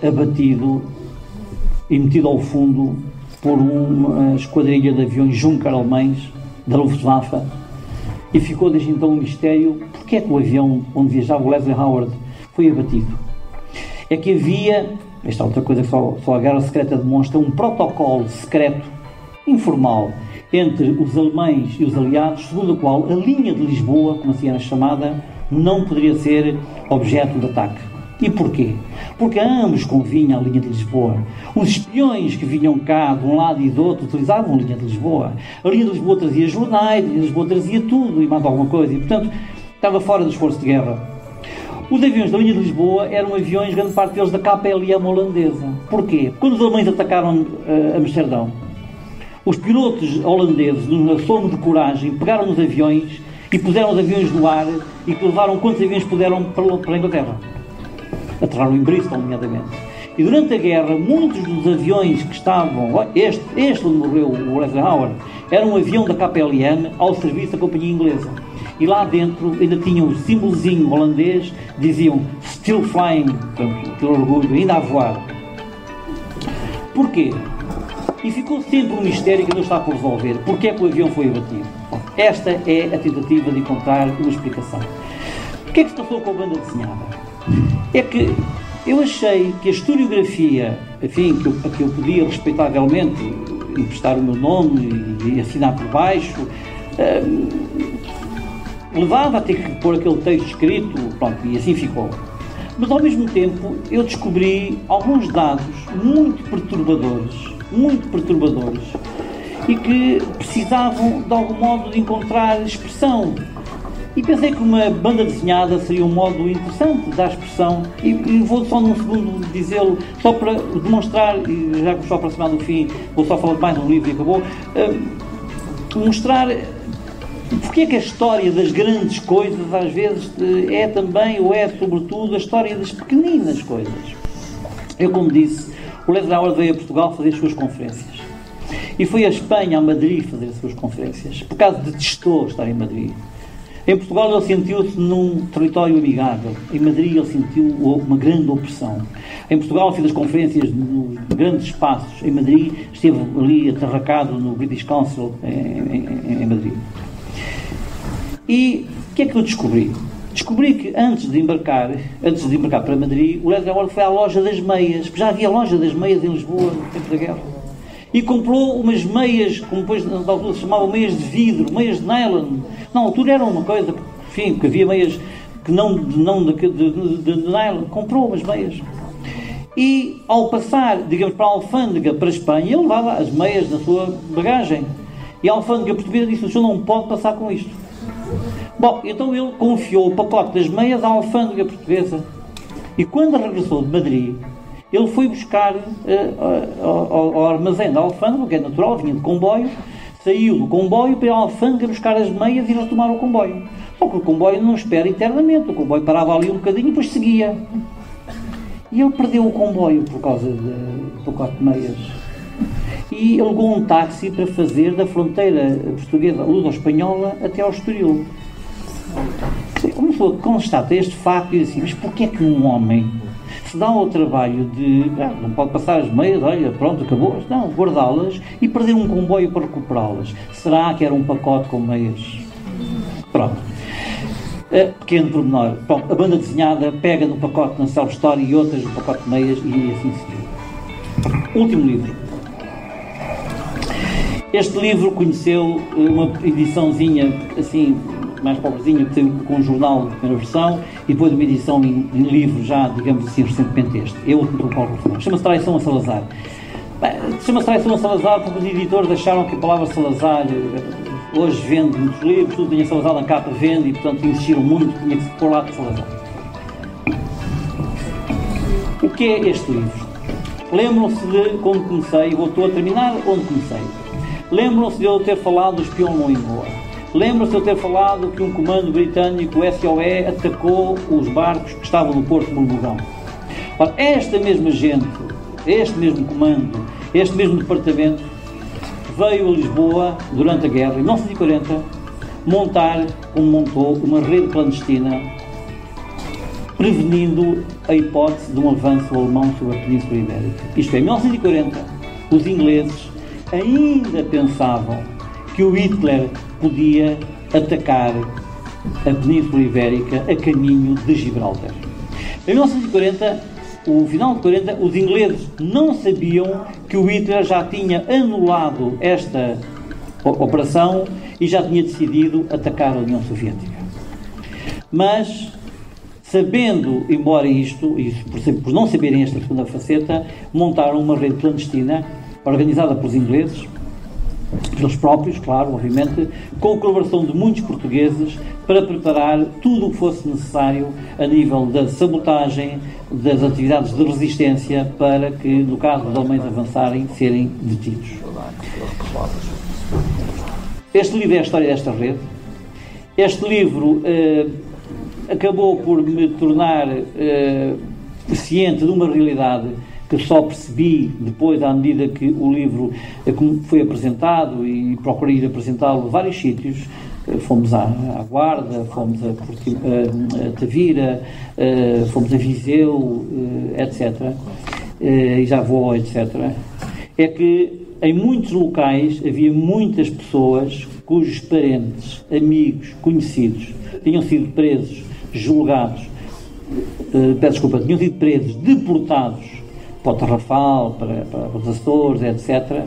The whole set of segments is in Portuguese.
abatido e metido ao fundo por uma esquadrilha de aviões Junker alemães da Luftwaffe, e ficou desde então um mistério porque é que o avião onde viajava o Leslie Howard foi abatido. É que havia, esta é outra coisa que só a Guerra Secreta demonstra, um protocolo secreto, informal, entre os alemães e os aliados, segundo o qual a linha de Lisboa, como assim era chamada, não poderia ser objeto de ataque. E porquê? Porque a ambos convinha a linha de Lisboa. Os espiões que vinham cá de um lado e do outro utilizavam a linha de Lisboa. A linha de Lisboa trazia jornais, a linha de Lisboa trazia tudo e mais alguma coisa. E, portanto, estava fora do esforço de guerra. Os aviões da linha de Lisboa eram aviões, grande parte deles, da KPLM holandesa. Porquê? Quando os alemães atacaram Amsterdão, os pilotos holandeses, num assomo de coragem, pegaram nos aviões e puseram os aviões no ar e levaram quantos aviões puderam para a Inglaterra. Aterraram em Bristol, nomeadamente. E durante a guerra, muitos dos aviões que estavam... Este onde morreu o Leslie Howard, era um avião da KPLM ao serviço da companhia inglesa. E lá dentro ainda tinham o símbolozinho holandês, diziam Still Flying, portanto, aquele orgulho, ainda a voar. Porquê? E ficou sempre um mistério que não está por resolver. Porquê é que o avião foi abatido? Esta é a tentativa de encontrar uma explicação. O que é que se passou com a banda desenhada? É que eu achei que a historiografia, enfim, que eu podia respeitavelmente emprestar o meu nome e assinar por baixo, levava a ter que pôr aquele texto escrito, pronto, e assim ficou. Mas ao mesmo tempo eu descobri alguns dados muito perturbadores, e que precisavam de algum modo de encontrar expressão. E pensei que uma banda desenhada seria um modo interessante de dar expressão, e vou só num segundo dizê-lo, só para demonstrar, e já que me estou a aproximar do fim, vou só falar mais um livro e acabou, mostrar porque é que a história das grandes coisas às vezes é também, ou é sobretudo, a história das pequeninas coisas. Eu, como disse, o Leslie Howard veio a Portugal fazer as suas conferências. E foi a Espanha, a Madrid, fazer as suas conferências. Por causa detestou estar em Madrid. Em Portugal ele sentiu-se num território amigável. Em Madrid ele sentiu uma grande opressão. Em Portugal fez as conferências nos grandes espaços. Em Madrid esteve ali atarracado no British Council em Madrid. E o que é que eu descobri? Descobri que antes de embarcar para Madrid, o Leslie Howard foi à loja das meias, porque já havia loja das meias em Lisboa no tempo da guerra. E comprou umas meias, como depois na altura se chamavam meias de vidro, meias de nylon. Na altura era uma coisa, enfim, porque havia meias que não de nylon. Comprou umas meias. E ao passar, digamos, para a alfândega, para a Espanha, ele levava as meias na sua bagagem. E a alfândega portuguesa disse: o senhor não pode passar com isto. Bom, então ele confiou o pacote das meias à alfândega portuguesa. E quando regressou de Madrid, ele foi buscar ao armazém da alfândega, que é natural, vinha de comboio, saiu do comboio para ir à alfândega buscar as meias e retomar o comboio. Só que o comboio não espera internamente, o comboio parava ali um bocadinho e depois seguia. E ele perdeu o comboio por causa do pacote de meias. E alugou um táxi para fazer da fronteira portuguesa luso-espanhola até ao Estoril. Começou a constatar este facto e disse assim: mas porquê é que um homem se dá ao trabalho de não pode passar as meias, olha, pronto, acabou, não, guardá-las e perder um comboio para recuperá-las? Será que era um pacote com meias? Pronto. Pequeno pormenor. Bom, a banda desenhada pega no pacote na self-story e outras no pacote de meias e assim seguiu. Último livro. Este livro conheceu uma ediçãozinha assim mais pobrezinha, que saiu com um jornal de primeira versão, e depois uma edição em livro já, digamos assim, recentemente este. É outro pelo qual reformou. Chama-se Traição a Salazar. Chama-se Traição a Salazar porque os editores acharam que a palavra Salazar hoje vende muitos livros, tudo tinha Salazar na capa, vende, e portanto insistiram muito, tinha que se pôr lá de Salazar. O que é este livro? Lembram-se de quando comecei, estou a terminar onde comecei. Lembram-se de eu ter falado do espião não em Goa. Lembram-se de eu ter falado que um comando britânico, o SOE, atacou os barcos que estavam no Porto de Bulbugão. Ora, esta mesma gente, este mesmo comando, este mesmo departamento, veio a Lisboa durante a guerra, em 1940, montar, como montou, uma rede clandestina prevenindo a hipótese de um avanço alemão sobre a Península Ibérica. Isto é, em 1940, os ingleses ainda pensavam que o Hitler podia atacar a Península Ibérica a caminho de Gibraltar. Em 1940, o final de 40, os ingleses não sabiam que o Hitler já tinha anulado esta operação e já tinha decidido atacar a União Soviética. Mas, sabendo, embora isto, por não saberem esta segunda faceta, montaram uma rede clandestina, organizada pelos ingleses, pelos próprios, claro, obviamente, com a colaboração de muitos portugueses, para preparar tudo o que fosse necessário a nível da sabotagem, das atividades de resistência, para que, no caso dos alemães avançarem, serem detidos. Este livro é a história desta rede. Este livro acabou por me tornar ciente de uma realidade que só percebi depois, à medida que o livro foi apresentado, e procurei ir apresentá-lo a vários sítios. Fomos à Guarda, fomos a Tavira, fomos a Viseu, etc. E já vou, etc. É que em muitos locais havia muitas pessoas cujos parentes, amigos, conhecidos tinham sido presos, julgados, tinham sido presos, deportados para o Tarrafal, para os Açores, etc.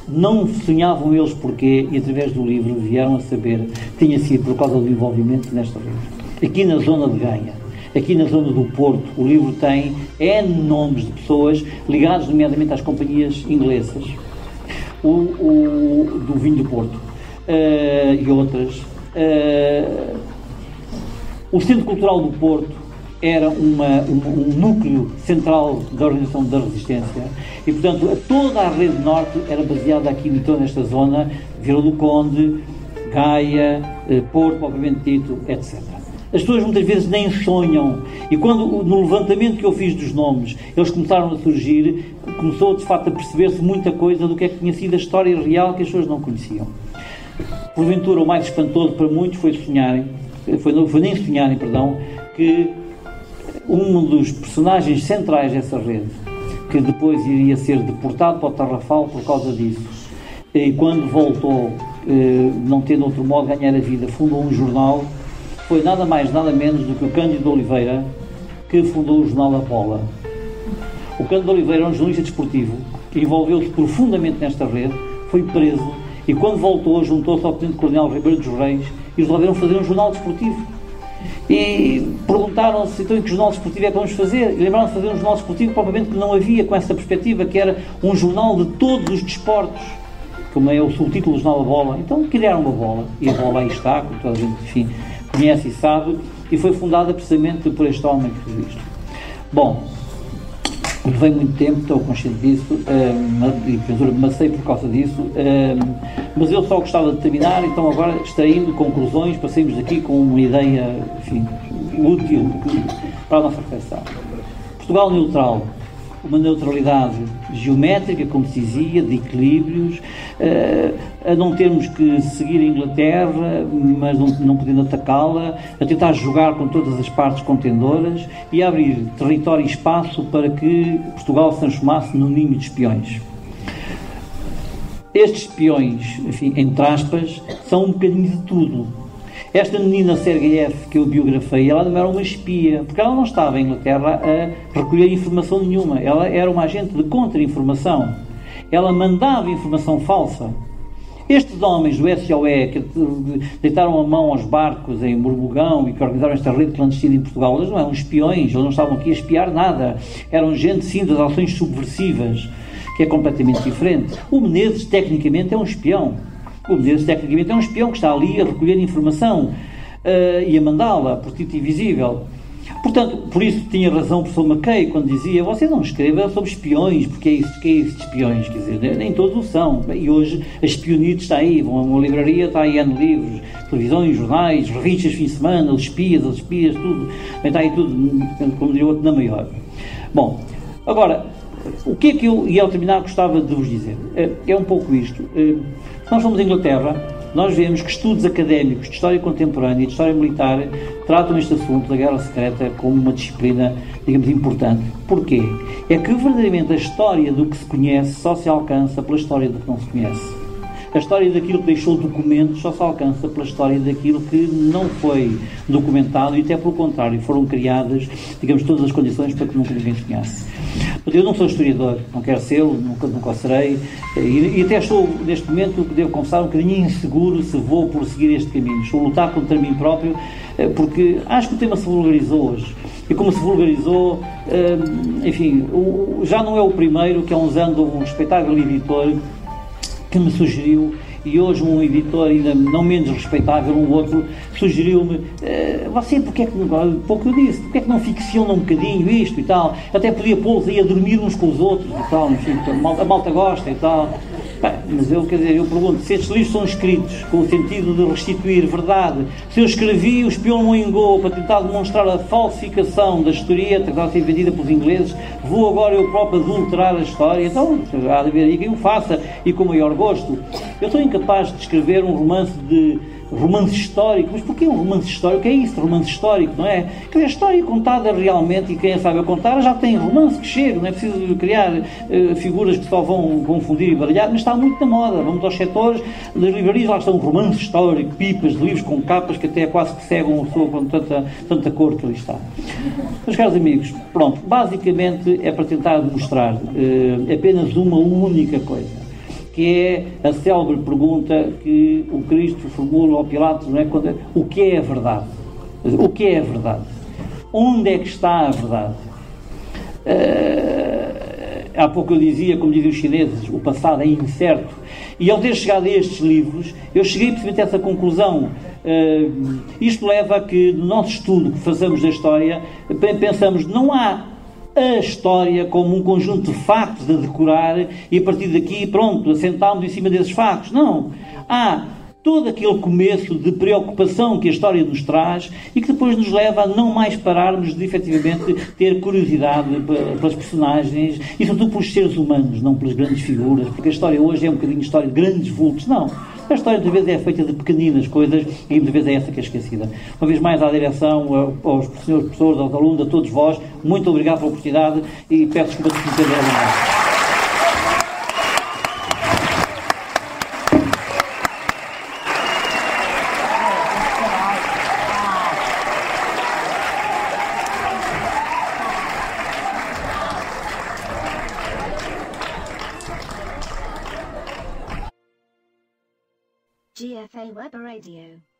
Não sonhavam eles porquê, e através do livro vieram a saber que tinha sido por causa do envolvimento nesta rede. Aqui na zona de Gaia, aqui na zona do Porto, o livro tem N nomes de pessoas ligadas nomeadamente às companhias inglesas, do vinho do Porto, e outras. O Centro Cultural do Porto era um núcleo central da organização da resistência e, portanto, toda a rede norte era baseada aqui, então, nesta zona, Vila do Conde, Gaia, Porto, propriamente dito, etc. As pessoas muitas vezes nem sonham, e quando, no levantamento que eu fiz dos nomes, eles começaram a surgir, começou de facto a perceber-se muita coisa do que é que tinha sido a história real que as pessoas não conheciam. Porventura, o mais espantoso para muitos foi nem sonharem, que um dos personagens centrais dessa rede, que depois iria ser deportado para o Tarrafal por causa disso, e quando voltou, não tendo outro modo de ganhar a vida, fundou um jornal, foi nada mais, nada menos do que o Cândido Oliveira, que fundou o jornal A Bola. O Cândido Oliveira era um jornalista desportivo, que envolveu-se profundamente nesta rede, foi preso, e quando voltou, juntou-se ao Tenente-Coronel Ribeiro dos Reis, e os resolveram fazer um jornal desportivo. E perguntaram-se, então, que jornal desportivo é que vamos fazer? E lembraram-se de fazer um jornal desportivo, provavelmente que não havia, com essa perspectiva, que era um jornal de todos os desportos, como é o subtítulo do jornal A Bola. Então criaram uma bola, e a bola aí está, como toda a gente, enfim, conhece e sabe, e foi fundada precisamente por este homem que fez isto. Bom, levei muito tempo, estou consciente disso, e porventura me macei por causa disso, mas eu só gostava de terminar, então agora extraindo conclusões, passemos daqui com uma ideia, enfim, útil para a nossa reflexão. Portugal neutral, uma neutralidade geométrica, como se dizia, de equilíbrios, a não termos que seguir a Inglaterra, mas não podendo atacá-la, a tentar jogar com todas as partes contendoras e a abrir território e espaço para que Portugal se transformasse num ninho de espiões. Estes espiões, enfim, entre aspas, são um bocadinho de tudo. Esta menina Sergeyev, que eu biografei, ela não era uma espia, porque ela não estava em Inglaterra a recolher informação nenhuma. Ela era uma agente de contra-informação. Ela mandava informação falsa. Estes homens do SOE, que deitaram a mão aos barcos em Borbogão e que organizaram esta rede clandestina em Portugal, eles não eram espiões, eles não estavam aqui a espiar nada. Eram gente, sim, das ações subversivas, que é completamente diferente. O Menezes, tecnicamente, é um espião. O Menezes, tecnicamente, é um espião que está ali a recolher informação e a mandá-la por título invisível. Portanto, por isso tinha razão o professor Mackay quando dizia: você não escreva sobre espiões, porque é isso de espiões, quer dizer, nem todos o são. E hoje a espionite está aí, vão a uma livraria, está aí N livros, televisões, jornais, revistas de fim de semana, os espias, as espias, tudo, está aí tudo, como diria o outro, na maior. Bom, agora, o que é que eu, e ao terminar, gostava de vos dizer? É um pouco isto. Nós fomos à Inglaterra, nós vemos que estudos académicos de história contemporânea e de história militar tratam este assunto da guerra secreta como uma disciplina, digamos, importante. Porquê? É que verdadeiramente a história do que se conhece só se alcança pela história do que não se conhece. A história daquilo que deixou documentos só se alcança pela história daquilo que não foi documentado e até pelo contrário, foram criadas, digamos, todas as condições para que nunca ninguém sonhasse. Eu não sou historiador, não quero ser, nunca o serei, e até estou, neste momento, devo confessar, um bocadinho inseguro se vou prosseguir este caminho. Estou a lutar contra mim próprio, porque acho que o tema se vulgarizou hoje. E como se vulgarizou, enfim, já não é o primeiro, que há uns anos houve um respeitável editor que me sugeriu, e hoje um editor ainda não menos respeitável, um outro, sugeriu-me, você, porque é que, pouco eu disse, porque é que não ficciona um bocadinho isto e tal, até podia pô-los aí a dormir uns com os outros e tal, enfim, a malta gosta e tal. Bem, mas eu pergunto, se estes livros são escritos com o sentido de restituir verdade, se eu escrevi o espião no Engol para tentar demonstrar a falsificação da historieta que está a ser vendida pelos ingleses, vou agora eu próprio adulterar a história, então há de haver aí quem o faça e com maior gosto. Eu sou incapaz de escrever um romance histórico, mas porquê um romance histórico? O que é isso, romance histórico, não é? Quer dizer, a história contada realmente, e quem a sabe a contar, já tem romance que chega, não é preciso criar figuras que só vão confundir e baralhar, mas está muito na moda. Vamos aos setores das livrarias, lá estão um romance histórico, pipas de livros com capas que até quase que cegam uma pessoa com tanta cor que ali está. Meus caros amigos, pronto, basicamente é para tentar demonstrar apenas uma única coisa, que é a célebre pergunta que o Cristo formula ao Pilatos, não é? O que é a verdade? O que é a verdade? Onde é que está a verdade? Há pouco eu dizia, como dizem os chineses, o passado é incerto. E ao ter chegado a estes livros, eu cheguei precisamente a essa conclusão. Isto leva a que, no nosso estudo que fazemos da história, pensamos, não há a história como um conjunto de factos a decorar e a partir daqui, pronto, assentámos em cima desses factos. Não. Há todo aquele começo de preocupação que a história nos traz e que depois nos leva a não mais pararmos de, efetivamente, ter curiosidade pelas personagens e, sobretudo, pelos seres humanos, não pelas grandes figuras, porque a história hoje é um bocadinho história de grandes vultos. Não. A história, muitas vezes, é feita de pequeninas coisas e, muitas vezes, é essa que é esquecida. Uma vez mais, à direção, aos senhores professores, aos alunos, a todos vós, muito obrigado pela oportunidade e peço desculpa de me ter alongado. GFA Web Radio.